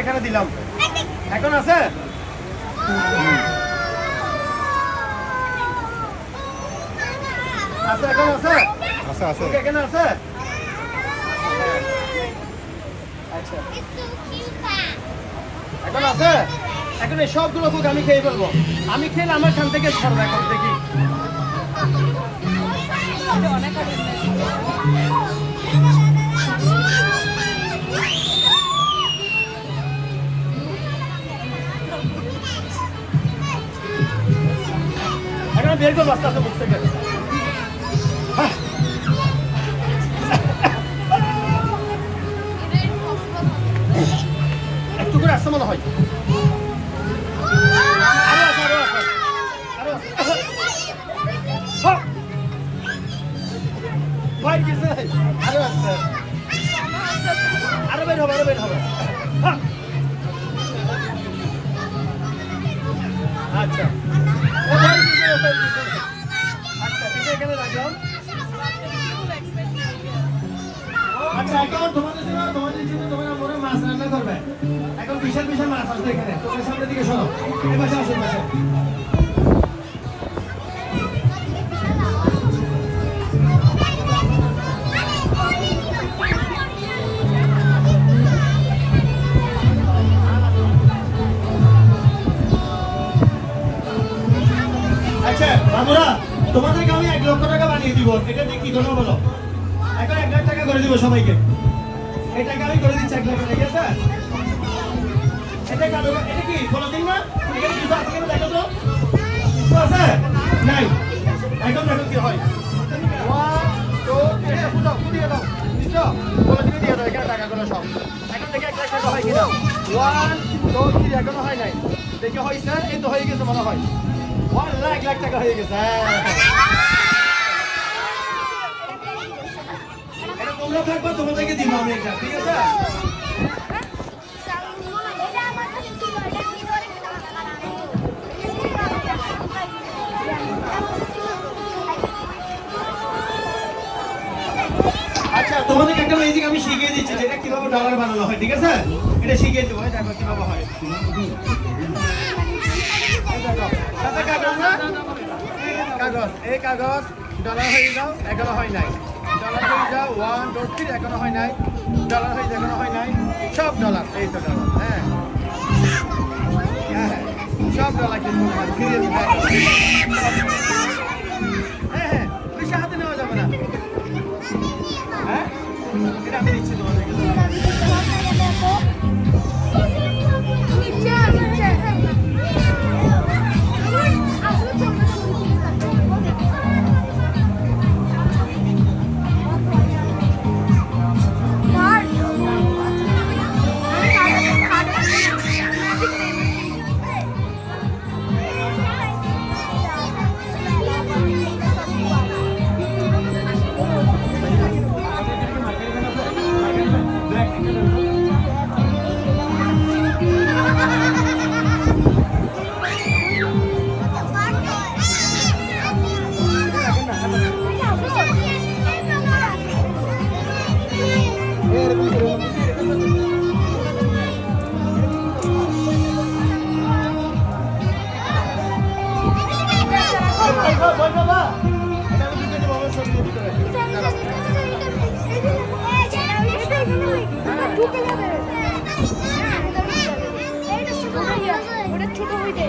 এখানে দিলাম, এখন আছে? আছে, এখন আছে? আছে আছে। এখানে আছে? আচ্ছা, এখন আছে? এখন এই সবগুলো বুক আমি খেয়ে ফেলবো। আমি খেলে আমার খান থেকে ছাড়বো। এখন দেখি এখন বের করবো আস্তে আস্তে মুখ থেকে। একটু করে আসতে মনে হয়। আরো বের হবে, আরো বের হবে। আচ্ছা আচ্ছা, এটা এখানে রাখলাম। আচ্ছা, এখন তোমাদের জন্য তোমার মনে মাছ রান্না করবে। এখন বিশাল বিশাল মাছ আসবে এখানে। তোমার সামনের দিকে শোনো, এই পাশে আসো, পাশে। আচ্ছা বাবুরা, তোমাদেরকে আমি 1 লক্ষ টাকা বানিয়ে দিব। এটা দিয়ে কি করবো বলো? এখন 1 লাখ টাকা করে দিব সবাইকে। এই টাকা আমি করে দিচ্ছি 1 লাখ টাকা, ঠিক আছে? এটা কাটো, এটা কি বলো দিন না? এখানে কিছু আছে কিনা দেখো তো। কিছু আছে? নাই। এখন দেখো কি হয়। 1 2 3 এটা ফুটাও, ফুটিয়ে দাও। দিছো? বলে দিবি দিয়ে দাও এখানে টাকাগুলো সব। এখন থেকে 1 লাখ টাকা হয় কিনা? 1 2 3 এখনো হয় নাই। দেখি হইছে? এই তো হয়ে গেছে মনে হয়। 1 লাখ টাকা হয়ে গেছে। এটা তোমরা থাকবা, তোমাদেরকে দিব আমি এটা, ঠিক আছে? আচ্ছা, তোমাদেরকে একটা ম্যাজিক আমি শিখিয়ে দিচ্ছি, যেটা কিভাবে ডলার বানানো হয়, ঠিক আছে? এটা শিখিয়ে দেবো, দেখো কিভাবে হয়। কাগজ, এই কাগজ ডলার হয়ে যাও, এখনো হয় নাই। ডলার হয়ে যাও 1 2 3 এখনো হয় নাই। ডলার হয়ে যাও, এখনো হয় নাই। সব ডলার, এই তো ডলার। হ্যাঁ হ্যাঁ, সব ডলার কিন্তু সিরিয়াস। হ্যাঁ হ্যাঁ, বেশি হাতে নেওয়া যাবে না। হ্যাঁ, এটা আমি দিচ্ছি তোমাদেরকে। ছোট হইতে